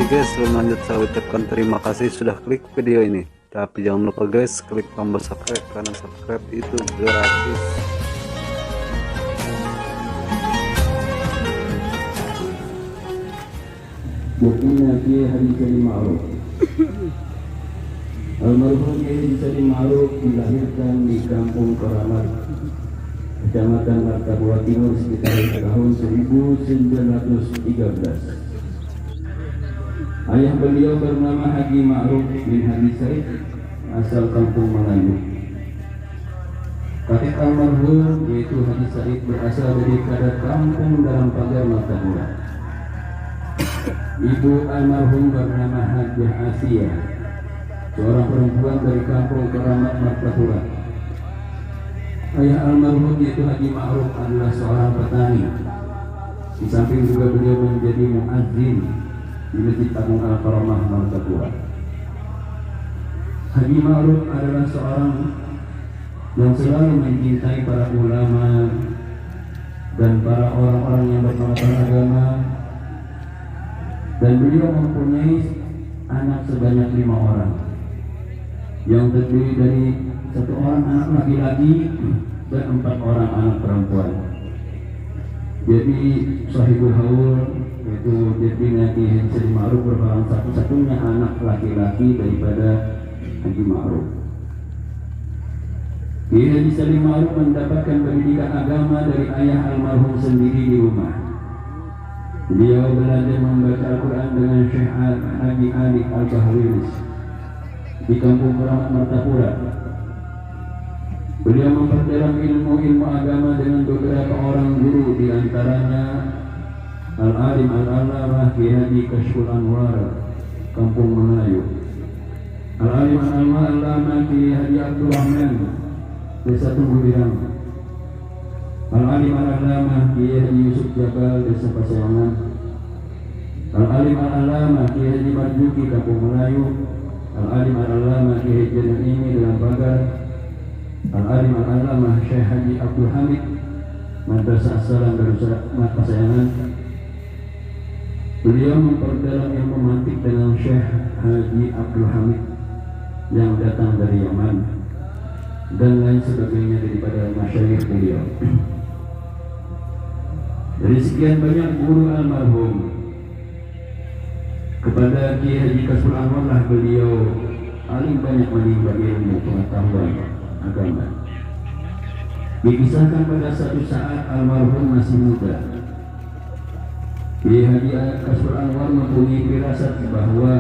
guys, sebelum lanjut saya ucapkan terima kasih sudah klik video ini. Tapi jangan lupa guys, klik tombol subscribe karena subscribe itu gratis. Bukunya Kiai Haji Salim Ma'ruf. Almarhum Kiai Haji Salim Ma'ruf dilahirkan di Kampung Keramat, Kecamatan Martapura Timur sekitar tahun 1913. Ayah beliau bernama Haji Ma'ruf bin Haji Said, asal Kampung Melayu. Kakek almarhum yaitu Haji Said berasal dari kampung dalam pagar Martapura. Ibu almarhum bernama Hajah Asia, seorang perempuan dari Kampung Keramat Martapura. Ayah almarhum yaitu Haji Ma'ruf adalah seorang petani. Di samping juga beliau menjadi muadzin di Masjid Agung Al-Karamah Martapura. Haji Ma'ruf adalah seorang yang selalu mencintai para ulama dan para orang-orang yang berpengetahuan agama, dan beliau mempunyai anak sebanyak 5 orang yang terdiri dari 1 orang anak laki-laki dan 4 orang anak perempuan. Jadi sahibul haul yaitu jadinya Kiai Haji Salim Ma'ruf merupakan satu-satunya anak laki-laki daripada Haji Ma'ruf. Kiai Haji Salim Ma'ruf mendapatkan pendidikan agama dari ayah almarhum sendiri di rumah. Beliau belajar membaca Al-Quran dengan Syekh Haji Ali Al-Bahwilis di Kampung Keramat Martapura. Beliau memperdalam ilmu-ilmu agama dengan beberapa orang guru, di antaranya Al-Alim Al-Allamah Kiai Haji Kashful Anwar, Kampung Melayu. Al-Alim Al-Allamah Kiai Haji Abdul Rahman, Desa Tungguirang. Al-Alim Al-Allamah Kiai Haji Yusuf Jabal, Desa Pasayangan. Al-Alim Al-Allamah Kiai Haji Marjuki, Kampung Melayu. Al-Alim Al-Allamah Kiai Haji Naimi, Dalam Pagar. Al-Alim Al-Allamah Syekh Haji Abdul Hamid, Madrasah As-Salam Darussalam Pasayangan. Beliau memperdalam ilmu mantik dengan Syekh Haji Abdul Hamid yang datang dari Yaman dan lain sebagainya daripada masyayikh beliau. Dari sekian banyak guru almarhum, kepada Kiai Haji Kashful Anwar lah beliau paling banyak menimba ilmu pengetahuan agama. Dikisahkan pada satu saat almarhum masih muda, Kiai Haji Kashful Anwar mempunyai firasat bahwa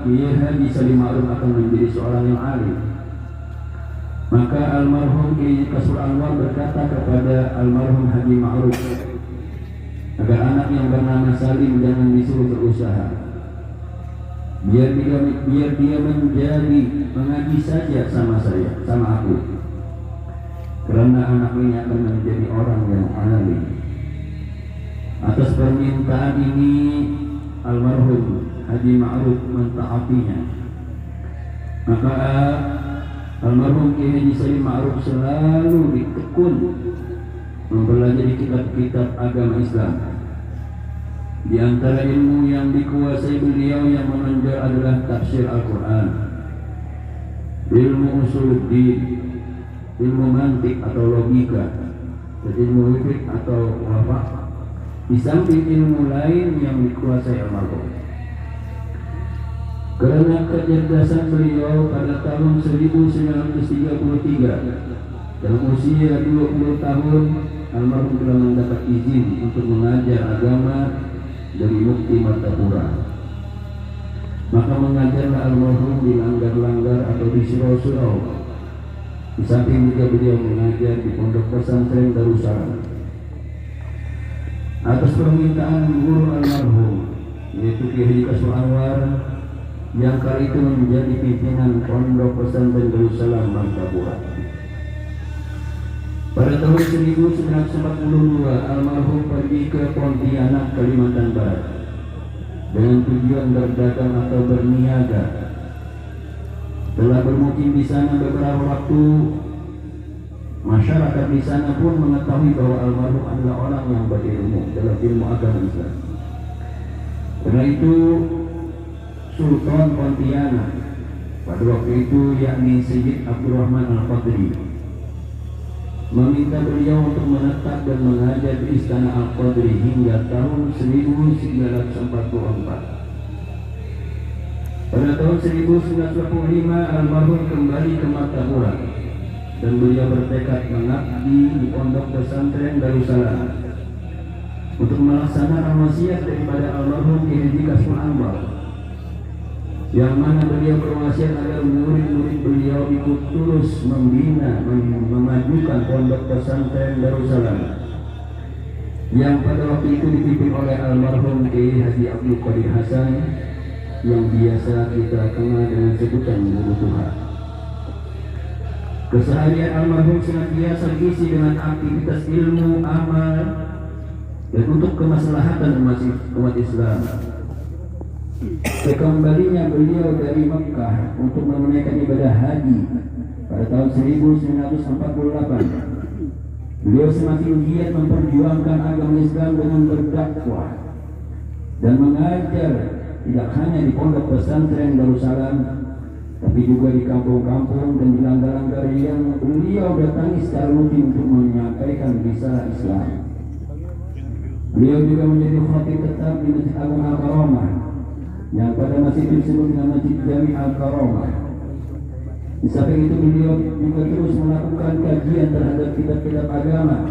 Kiai Haji Salim Ma'ruf akan menjadi seorang yang alim. Maka almarhum Kiai Kashful Anwar berkata kepada almarhum Haji Ma'ruf agar anak yang bernama Salim jangan disuruh berusaha, biar dia mengaji saja sama saya, sama aku, karena anak ini akan menjadi orang yang alim. Atas permintaan ini almarhum Haji Ma'ruf mentaatinya. Maka almarhum Kiai Haji Salim Ma'ruf selalu ditekun mempelajari kitab-kitab agama Islam. Di antara ilmu yang dikuasai beliau yang menonjol adalah tafsir Al-Quran, ilmu usuluddin, ilmu mantik atau logika, dan ilmu fikih atau wafak, di samping ilmu lain yang dikuasai almarhum. Karena kecerdasan beliau pada tahun 1933, dalam usia 20 tahun, almarhum telah mendapat izin untuk mengajar agama dari Mufti Martapura. Maka mengajarlah almarhum di langgar-langgar atau di surau-surau. Di samping juga beliau mengajar di pondok pesantren Darussalam. Atas permintaan guru almarhum yaitu Kiai Haji Kashful Anwar yang kali itu menjadi pimpinan pondok pesantren Darussalam Martapura. Pada tahun 1942 almarhum pergi ke Pontianak, Kalimantan Barat dengan tujuan berdagang atau berniaga. Telah bermukim di sana beberapa waktu, masyarakat di sana pun mengetahui bahwa almarhum adalah orang yang berilmu dalam ilmu agama Islam. Karena itu Sultan Pontianak pada waktu itu, yakni Sayyid Abdurrahman Al-Qadri, meminta beliau untuk menetap dan mengajar di Istana Al-Qadri hingga tahun 1944. Pada tahun 1925 almarhum kembali ke Martapura dan beliau bertekad mengabdi di Pondok Pesantren Darussalam untuk melaksanakan wasiat daripada almarhum Kiai Haji Kasmul Anwar, yang mana beliau berwasiat agar murid-murid beliau ikut terus membina, memajukan Pondok Pesantren Darussalam yang pada waktu itu dipimpin oleh almarhum Kiai Haji Abdul Qadir Hasan yang biasa kita kenal dengan sebutan Guru Tuhan. Keseharian almarhum senantiasa diisi dengan aktivitas ilmu, amal, dan untuk kemaslahatan umat Islam. Sekembalinya beliau dari Mekah untuk menunaikan ibadah haji pada tahun 1948, beliau semakin giat memperjuangkan agama Islam dengan berdakwah dan mengajar tidak hanya di Pondok Pesantren Darussalam, tapi juga di kampung-kampung dan di langgar-langgar yang beliau datangi secara rutin untuk menyampaikan risalah Islam. Beliau juga menjadi khatib tetap di Masjid Agung Al-Karamah yang pada masjid itu disebut dengan Masjid Jami Al-Karamah. Di samping itu beliau juga terus melakukan kajian terhadap kitab-kitab agama,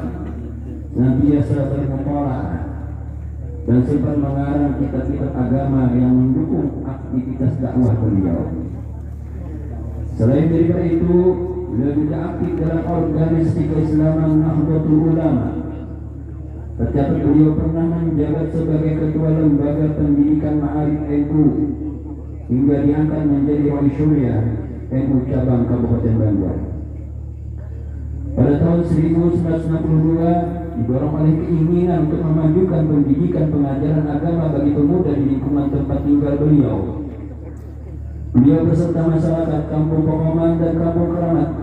senantiasa bermutalaah, dan sempat mengarang kitab-kitab agama yang mendukung aktivitas dakwah beliau. Selain daripada itu, beliau juga aktif dalam organisasi keislaman Nahdlatul Ulama. Tercatat beliau pernah menjabat sebagai ketua lembaga pendidikan Ma'arif NU hingga diangkat menjadi wali syuriah NU cabang Kabupaten Banjar. Pada tahun 1962, didorong oleh keinginan untuk memajukan pendidikan pengajaran agama bagi pemuda di lingkungan tempat tinggal beliau, beliau beserta masyarakat Kampung Pokoman dan Kampung Keramat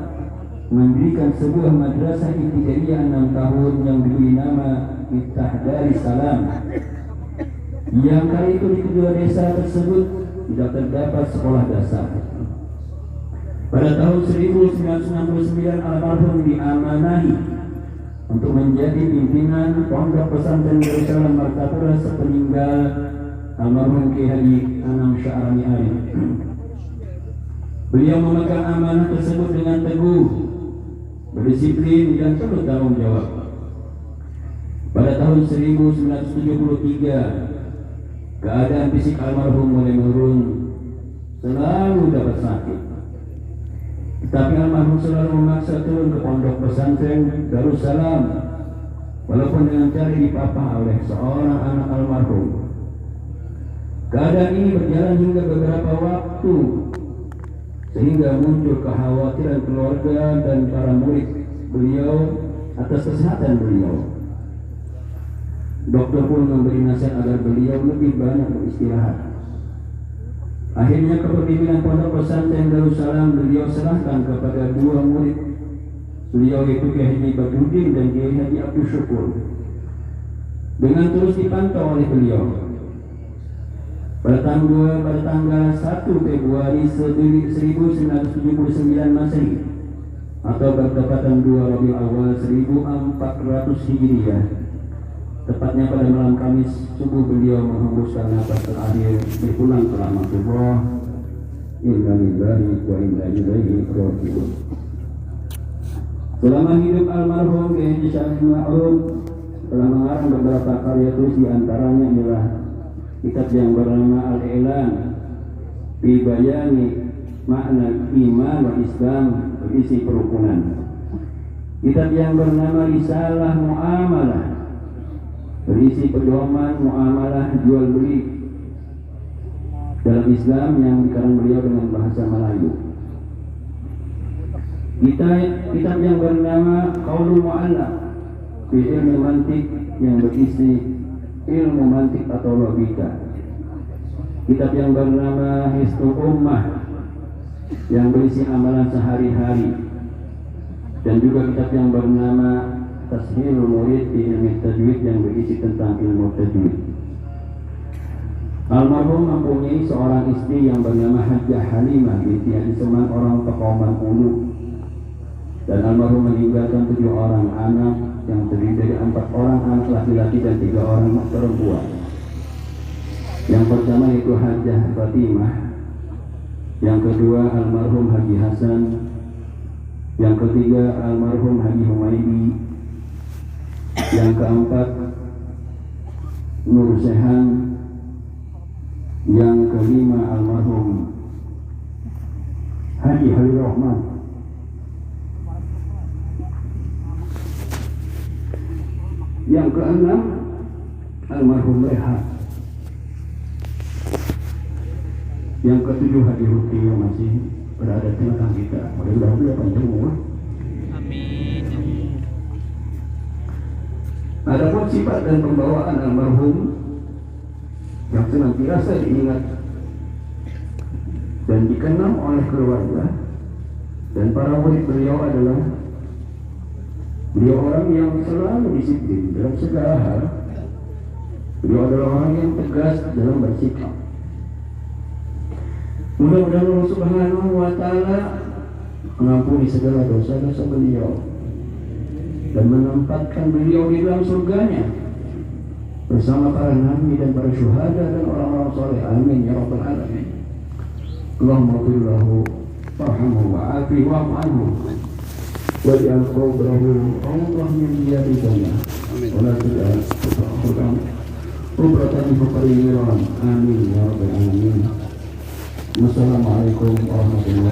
mendirikan sebuah madrasah ibtidaiyah 6 tahun yang diberi nama Miftah Darussalam, yang kali itu di kedua desa tersebut tidak terdapat sekolah dasar. Pada tahun 1969 almarhum diamanahi untuk menjadi pimpinan Pondok Pesantren Darussalam Martapura sepeninggal almarhum Kiai Haji Anam Sya'rani Arif. Beliau memegang amanah tersebut dengan teguh, berdisiplin dan penuh tanggung jawab. Pada tahun 1973, keadaan fisik almarhum mulai menurun, selalu dapat sakit. Tetapi almarhum selalu memaksa turun ke Pondok Pesantren Darussalam, walaupun dengan cara dipapah oleh seorang anak almarhum. Keadaan ini berjalan hingga beberapa waktu, sehingga muncul kekhawatiran keluarga dan para murid beliau atas kesehatan beliau. Dokter pun memberi nasihat agar beliau lebih banyak beristirahat. Akhirnya kepemimpinan Pondok Pesantren Darussalam beliau serahkan kepada dua murid beliau, yaitu Kiai Haji Badruddin dan Kiai Haji Abdul Syukur, dengan terus dipantau oleh beliau. Pada tanggal 1 Februari 1979 Masehi atau bertepatan 2 Rabiul Awal 1400 Hijriah, tepatnya pada malam Kamis subuh, beliau menghembuskan nafas terakhir berpulang ke rahmatullah. Inna lillahi wa inna ilaihi raji'un. Selama hidup almarhum Kiai Haji Syarif Ma'ruf telah mengarang beberapa karya tulis, di antaranya adalah kitab yang bernama Al-I'lan fi Bayani Makna Iman wa Islam, berisi perukunan. Kitab yang bernama Risalah Muamalah, berisi pedoman muamalah jual beli dalam Islam, yang dikarang beliau dengan bahasa Melayu. Kitab yang bernama Qaulul Mu'allaq fi Ilmu Mantik, yang berisi ilmu mantik atau logika. Kitab yang bernama Hisnul Ummah, yang berisi amalan sehari-hari, dan juga kitab yang bernama Tashilul Murid di Ilmu Tajwid, yang berisi tentang ilmu tajwid. Almarhum mempunyai seorang istri yang bernama Hajjah Halimah binti Haji Seman orang tokoh Bengkulu, dan almarhum meninggalkan 7 orang anak yang terdiri dari 4 orang anak laki-laki dan 3 orang anak perempuan. Yang pertama itu Hajjah Fatimah, yang kedua almarhum Haji Hasan, yang ketiga almarhum Haji Humaydi, yang keempat Nur Sehan, yang kelima almarhum Haji Halil Rahman, yang keenam almarhum Reha, yang ketujuh Haji Ruki yang masih berada di tengah kita. Mudah-mudahan dia panjang umur. Amin. Adapun sifat dan pembawaan almarhum yang senantiasa diingat dan dikenang oleh keluarga dan para murid beliau adalah beliau orang yang selalu disiplin dalam segala hal. Beliau adalah orang yang tegas dalam bersikap. Mudah-mudahan Allah Subhanahu wa Ta'ala mengampuni segala dosa-dosa beliau dan menempatkan beliau di dalam surganya bersama para nabi dan para syuhada dan orang-orang soleh. Amin ya rabbal alamin. Allahumma ighfir lahu warhamhu wa'afihi wa'fu anhu waj'al qabrahu rawdatan min riyadil jannah wa la taj'al qubratan fi qabri niran. Amin ya rabbal alamin. Wassalamualaikum warahmatullahi